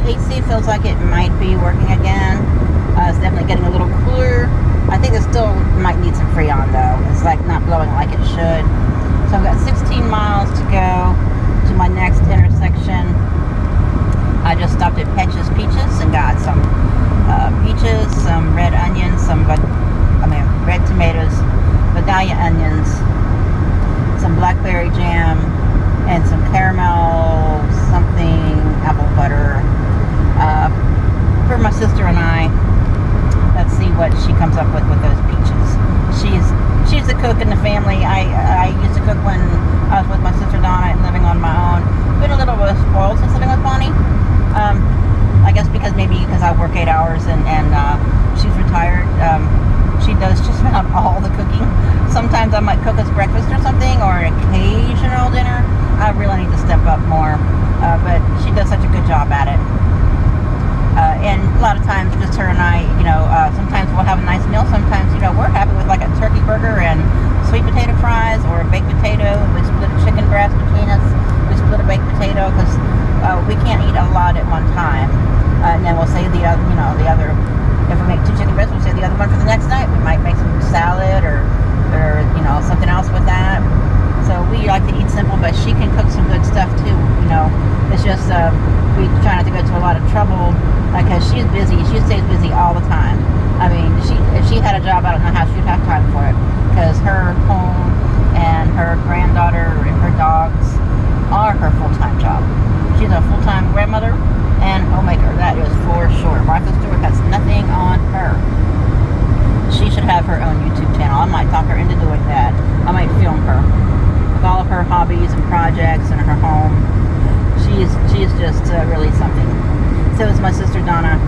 AC feels like it might be working again. It's definitely getting a little cooler. I think it still might need some Freon though. It's like not blowing like it should. So I've got 16 miles to go to my next intersection. I just stopped at Peaches and got some peaches, some red onions, red tomatoes, Vidalia onions, some blackberry jam, and some caramel something apple butter for my sister and I. Let's see what she comes up with those peaches. She's the cook in the family. I used to cook when I was with my sister Donna and living on my own. Been a little bit spoiled since living with Bonnie. I guess because I work 8 hours and she's retired. She does just about all the cooking. Sometimes I might cook us breakfast or something, or an occasional dinner. I really need to step up more, but she does such a good job at it. And a lot of times, just her and I, sometimes we'll have a nice meal. Sometimes, we're happy with like a turkey burger and sweet potato fries or a baked potato. We split a chicken breast between us. We split a baked potato because we can't eat a lot at one time. And then we'll save the other. If we make 2 chicken breasts, we'll save the other one for the next night. We might make some salad or something else with that. So we like to eat simple, but she can cook some good stuff too. It's just we try not to go to a lot of trouble because she's busy. She stays busy all the time. I mean, if she had a job, I don't know how she'd have time for it, because her home and her granddaughter and her dogs are her full-time job. She's a full-time grandmother and homemaker. That is for sure. Martha Stewart has nothing on her. She should have her own YouTube channel. I might talk her into doing that. I might film her with all of her hobbies and projects and her home. She's just really something. So is my sister Donna.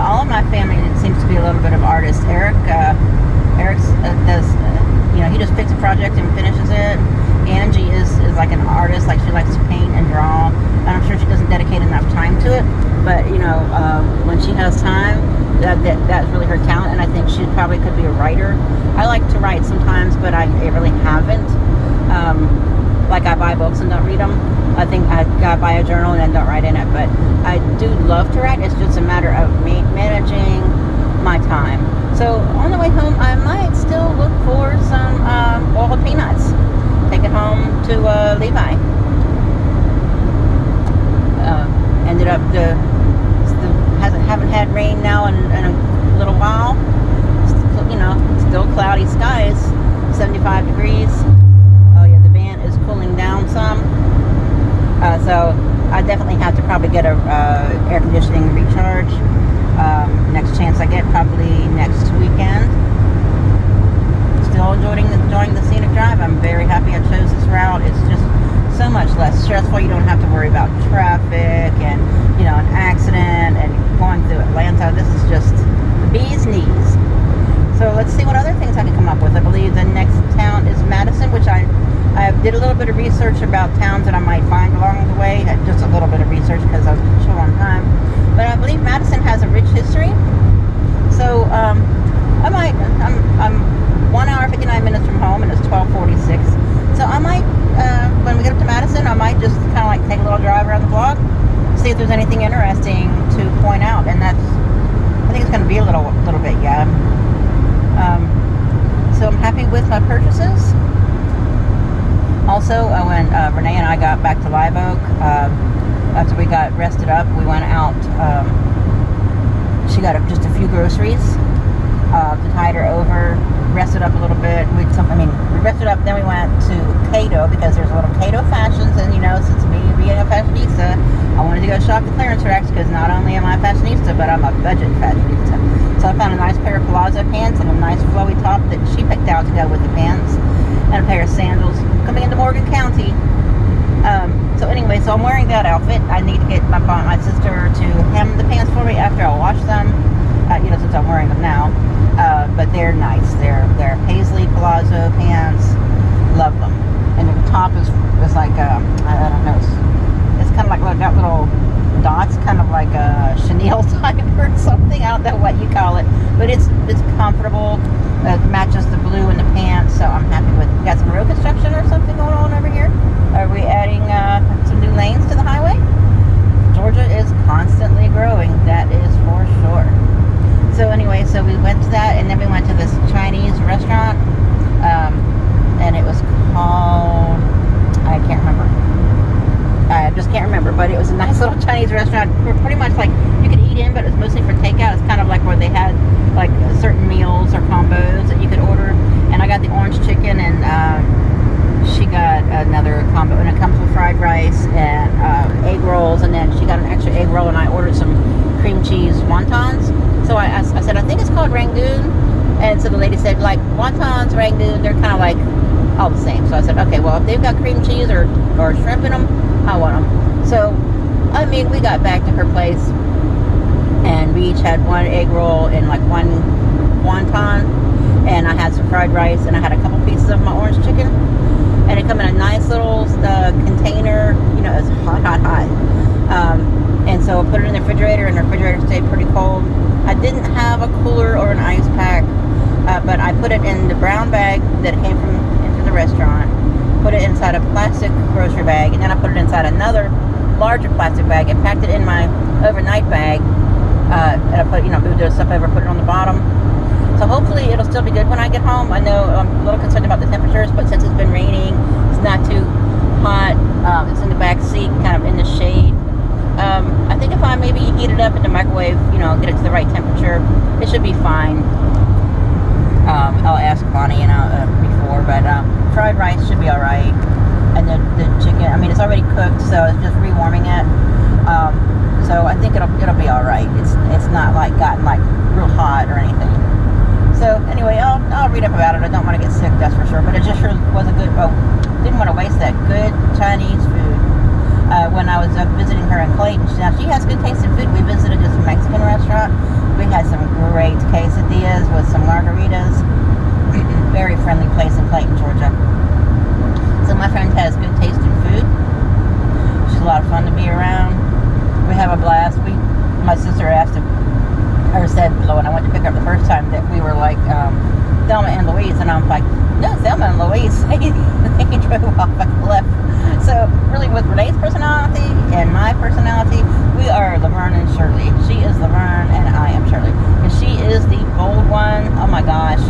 All of my family, it seems to be a little bit of artists. Eric's does, he just picks a project and finishes it. Angie is like an artist, like she likes to paint and draw. And I'm sure she doesn't dedicate enough time to it, but when she has time, that's really her talent, and I think she probably could be a writer. I like to write sometimes, but I really haven't. Like I buy books and don't read them. I think I buy a journal and then don't write in it, but I do love to write. It's just a matter of managing my time. So on the way home, I might still look for some boiled peanuts. Take it home to Levi. Ended up haven't had rain now in a little while. Still cloudy skies, 75 degrees. Oh yeah, the van is cooling down some. So I definitely have to probably get a air conditioning recharge. Next chance I get, probably next weekend. Still enjoying the scenic drive. I'm very happy I chose this route. It's just so much less stressful. You don't have to worry about traffic and an accident and going through Atlanta. This is just the bee's knees. So let's see what other things I can come up with. I believe the next town is Madison, which I did a little bit of research about towns that I might find along the way. Just a little bit of research because I was short on time. But I believe Madison has a rich history. So I'm 1 hour 59 minutes from home, and it's 12:46. So I might, when we get up to Madison, I might just kind of like take a little drive around the block, see if there's anything interesting to point out. And I think it's going to be a little bit, yeah. So I'm happy with my purchases. Also, when Renee and I got back to Live Oak, after we got rested up, we went out. She got just a few groceries to tide her over. Rested up a little bit. We rested up. Then we went to Cato because there's a little Cato Fashions, and since me being a fashionista, I wanted to go shop the clearance racks because not only am I a fashionista, but I'm a budget fashionista. So I found a nice pair of palazzo pants and a nice flowy top that she picked out to go with the pants, and a pair of sandals coming into Morgan County. So anyway, so I'm wearing that outfit. I need to get my sister to hem the pants for me after I wash them. Since I'm wearing them now. But they're nice. They're paisley palazzo pants. Love them. And the top is like I don't know. It's kind of like got little dots, kind of like a chenille type or something. I don't know what you call it, but it's comfortable. It matches the blue in the pants, so I'm happy with it. Got some road construction or something going on over here. Are we adding some new lanes to the highway? Georgia is constantly Chinese restaurant. Pretty much like you could eat in, but it's mostly for takeout. It's kind of like where they had like certain meals or combos that you could order. And I got the orange chicken, and she got another combo, and it comes with fried rice and egg rolls. And then she got an extra egg roll, and I ordered some cream cheese wontons. So I said, I think it's called Rangoon. And so the lady said, like, wontons, Rangoon, they're kind of like all the same. So I said, okay, well, if they've got cream cheese or shrimp in them, I want them. So, I mean, we got back to her place, and we each had one egg roll and like one wonton, and I had some fried rice, and I had a couple pieces of my orange chicken, and it come in a nice little container. You know, it's hot. And so I put it in the refrigerator, and the refrigerator stayed pretty cold. I didn't have a cooler or an ice pack, but I put it in the brown bag that came into the restaurant, put it inside a plastic grocery bag, and then I put it inside another larger plastic bag and packed it in my overnight bag. And I put, moved the stuff over, put it on the bottom. So hopefully it'll still be good when I get home. I know I'm a little concerned about the temperatures, but since it's been raining, it's not too hot. It's in the back seat, kind of in the shade. I think if I maybe heat it up in the microwave, get it to the right temperature, it should be fine. I'll ask Bonnie before, but fried rice should be all right. And the chicken, I mean, it's already cooked, so it's just rewarming it. So I think it'll be all right. It's not like gotten like real hot or anything. So anyway, I'll read up about it. I don't want to get sick, that's for sure. But it just sure was a good. Didn't want to waste that good Chinese food. When I was visiting her in Clayton, now she has good taste in food. We visited this Mexican restaurant. We had some great quesadillas with some margaritas. Very friendly place in Clayton, Georgia. So my friend has good taste in food. She's a lot of fun to be around. We have a blast. My sister said when I went to pick her up the first time that we were like Thelma and Louise, and I'm like, no, Thelma and Louise. They drove off and left. So really, with Renee's personality and my personality, we are Laverne and Shirley. She is Laverne, and I am Shirley. And she is the bold one. Oh my gosh.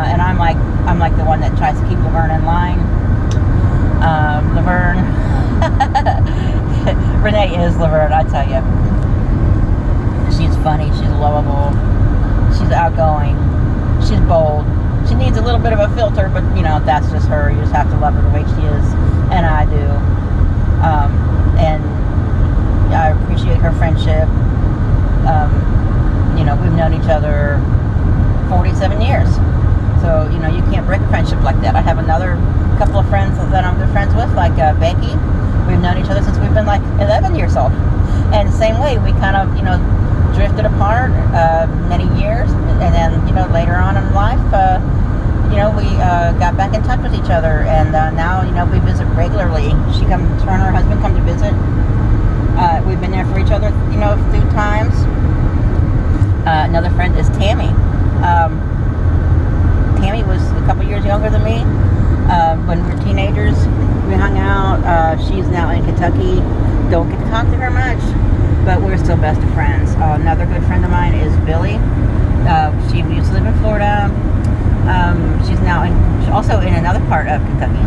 And I'm like the one that tries to keep Laverne in line. Laverne. Renee is Laverne, I tell you. She's funny, she's lovable, she's outgoing, she's bold. She needs a little bit of a filter, but that's just her. You just have to love her the way she is, and I do. And I appreciate her friendship. We've known each other 47 years. So, you can't break a friendship like that. I have another couple of friends that I'm good friends with, like Becky. We've known each other since we've been like 11 years old. And the same way, we kind of, drifted apart many years. And then, later on in life, we got back in touch with each other. And now, we visit regularly. Her and her husband come to visit. We've been there for each other, a few times. Another friend is Tammy. Tammy was a couple years younger than me. When we were teenagers, we hung out. She's now in Kentucky. Don't get to talk to her much, but we're still best of friends. Another good friend of mine is Billy. She used to live in Florida. She's now also in another part of Kentucky.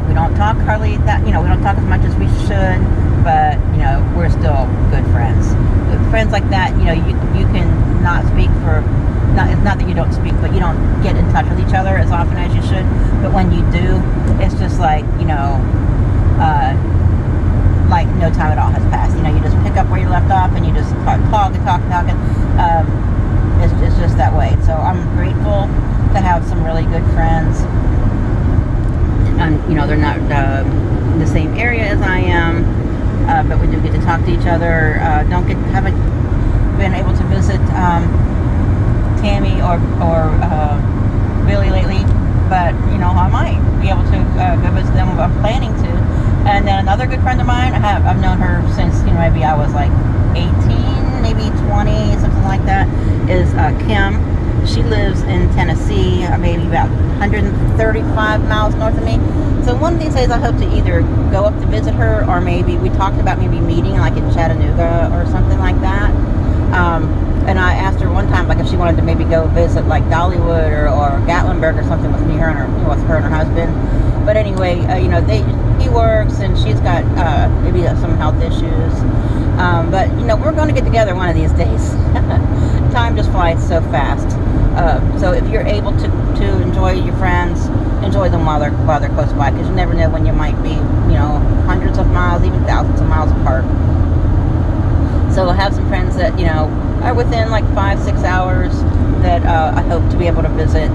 We don't talk hardly that, we don't talk as much as we should, but, we're still good friends. Friends like that, you can not speak for, it's not that you don't speak, but you don't get in touch with each other as often as you should. But when you do, it's just like, like no time at all has passed. You just pick up where you left off, and you just talk. It's just that way. So I'm grateful to have some really good friends. And, they're not the same area as I am, but we do get to talk to each other. Haven't been able to visit Tammy or Billy lately, but I might be able to go visit them. I'm planning to. And then another good friend of mine, I've known her since maybe I was like 18, maybe 20, something like that, is Kim. She lives in Tennessee, maybe about 135 miles north of me. So one of these days I hope to either go up to visit her, or maybe we talked about maybe meeting like in Chattanooga or something like that. And I asked her one time, like, if she wanted to maybe go visit like Dollywood or Gatlinburg or something with her and her husband. But anyway, they, he works, and she's got maybe some health issues. But we're going to get together one of these days. Time just flies so fast. So if you're able to enjoy your friends, enjoy them while they're close by, because you never know when you might be, hundreds of miles, even thousands of miles apart. So we'll have some friends that are within like 5-6 hours that I hope to be able to visit.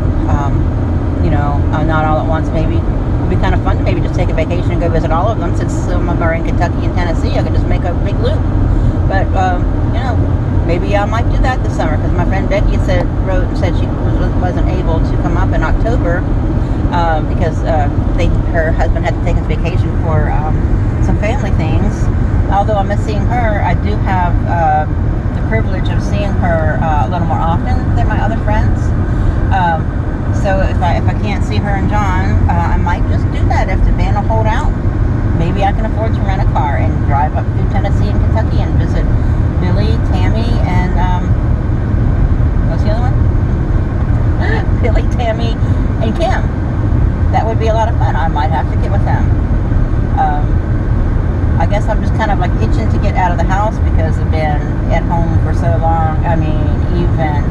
Not all at once. Maybe it'd be kind of fun to maybe just take a vacation and go visit all of them. Since some of them are in Kentucky and Tennessee, I could just make a big loop. But maybe I might do that this summer, because my friend Becky wrote and said she wasn't able to come up in October because her husband had to take his vacation for some family things. Although I miss seeing her, I do have the privilege of seeing her a little more often than my other friends. So if I can't see her and John, I might just do that if the van will hold out. Maybe I can afford to rent a car and drive up through Tennessee and Kentucky and visit Billy, Tammy, and what's the other one? Billy, Tammy, and Kim. That would be a lot of fun. I might have to get with them. I guess I'm just kind of like itching to get out of the house because I've been at home for so long. I mean, even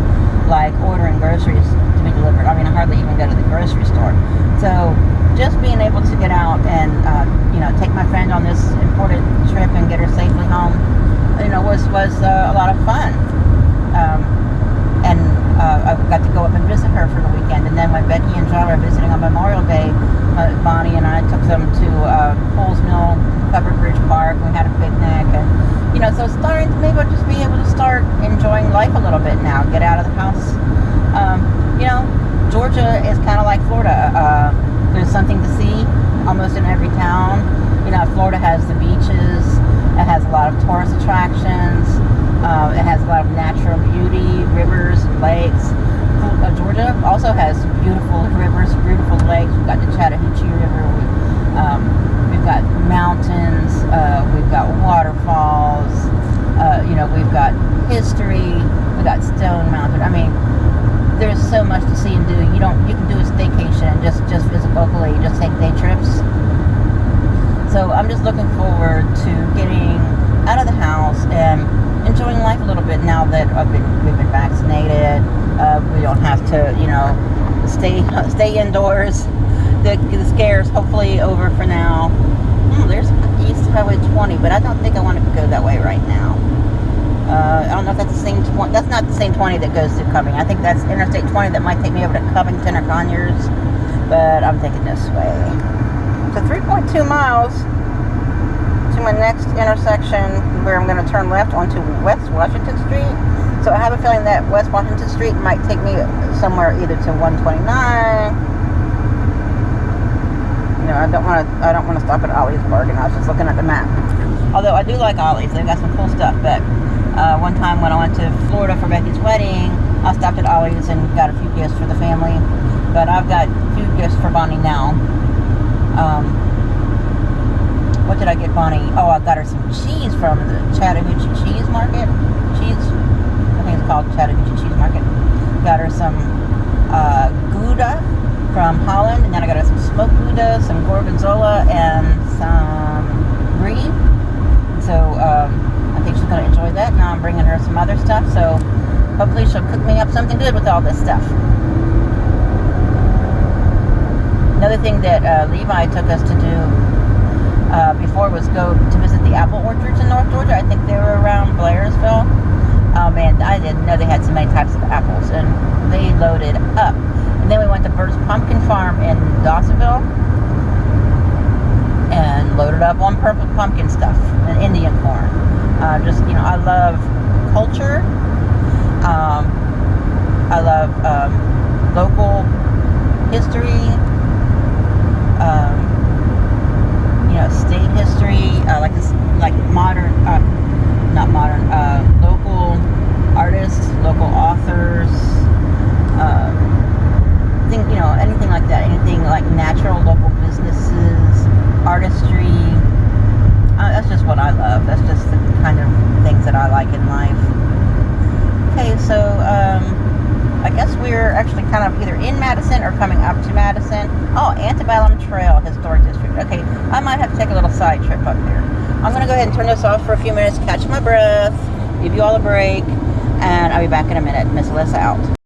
like ordering groceries to be delivered. I mean, I hardly even go to the grocery store. So just being able to get out and take my friend on this important trip and get her safely home, was a lot of fun. And I got to go up and visit her for the weekend. And then when Becky and John were visiting on Memorial Day, Bonnie and I took them to Coles Mill Covered Bridge Park. We had a picnic, and so starting to maybe I'll just be able to start enjoying life a little bit now. Get out of the house. Georgia is kind of like Florida. There's something to see almost in every town. Florida has the beaches. It has a lot of tourist attractions. It has a lot of natural beauty, rivers, lakes. Georgia also has beautiful rivers, beautiful lakes. We've got the Chattahoochee River. We've got mountains. We've got waterfalls. We've got history. We've got Stone Mountain. I mean, there's so much to see and do. You can do a staycation and just visit locally. Just take day trips. So I'm just looking forward to getting out of the house and enjoying life a little bit now that we've been vaccinated. We don't have to, stay indoors. The scare's hopefully over for now. There's East Highway 20, but I don't think I want to go that way right now. I don't know if that's the same 20. That's not the same 20 that goes through Cumming. I think that's Interstate 20 that might take me over to Covington or Conyers, but I'm thinking this way. So 3.2 miles to my next intersection where I'm going to turn left onto West Washington Street. So I have a feeling that West Washington Street might take me somewhere either to 129. I don't want to stop at Ollie's Bargain. I was just looking at the map. Although I do like Ollie's. They've got some cool stuff. But one time when I went to Florida for Becky's wedding, I stopped at Ollie's and got a few gifts for the family. But I've got a few gifts for Bonnie now. What did I get Bonnie? Oh, I got her some cheese from the Chattahoochee Cheese Market. I think it's called Chattahoochee Cheese Market. Got her some Gouda from Holland, and then I got her some smoked Gouda, some Gorgonzola, and some brie. So I think she's going to enjoy that. Now I'm bringing her some other stuff, so hopefully she'll cook me up something good with all this stuff. Another thing that Levi took us to do before was go to visit the apple orchards in North Georgia. I think they were around Blairsville. Oh man, I didn't know they had so many types of apples, and they loaded up. And then we went to Bert's Pumpkin Farm in Dawsonville and loaded up on purple pumpkin stuff and Indian corn. I love culture. I love local history. State history. Like modern, not modern. Local artists, local authors. Anything like that. Anything like natural local businesses, artistry. That's just what I love. That's guess we're actually kind of either in Madison or coming up to Madison. Oh, Antebellum Trail Historic District. Okay, I might have to take a little side trip up there. I'm going to go ahead and turn this off for a few minutes, catch my breath, give you all a break, and I'll be back in a minute. Miss Elissa out.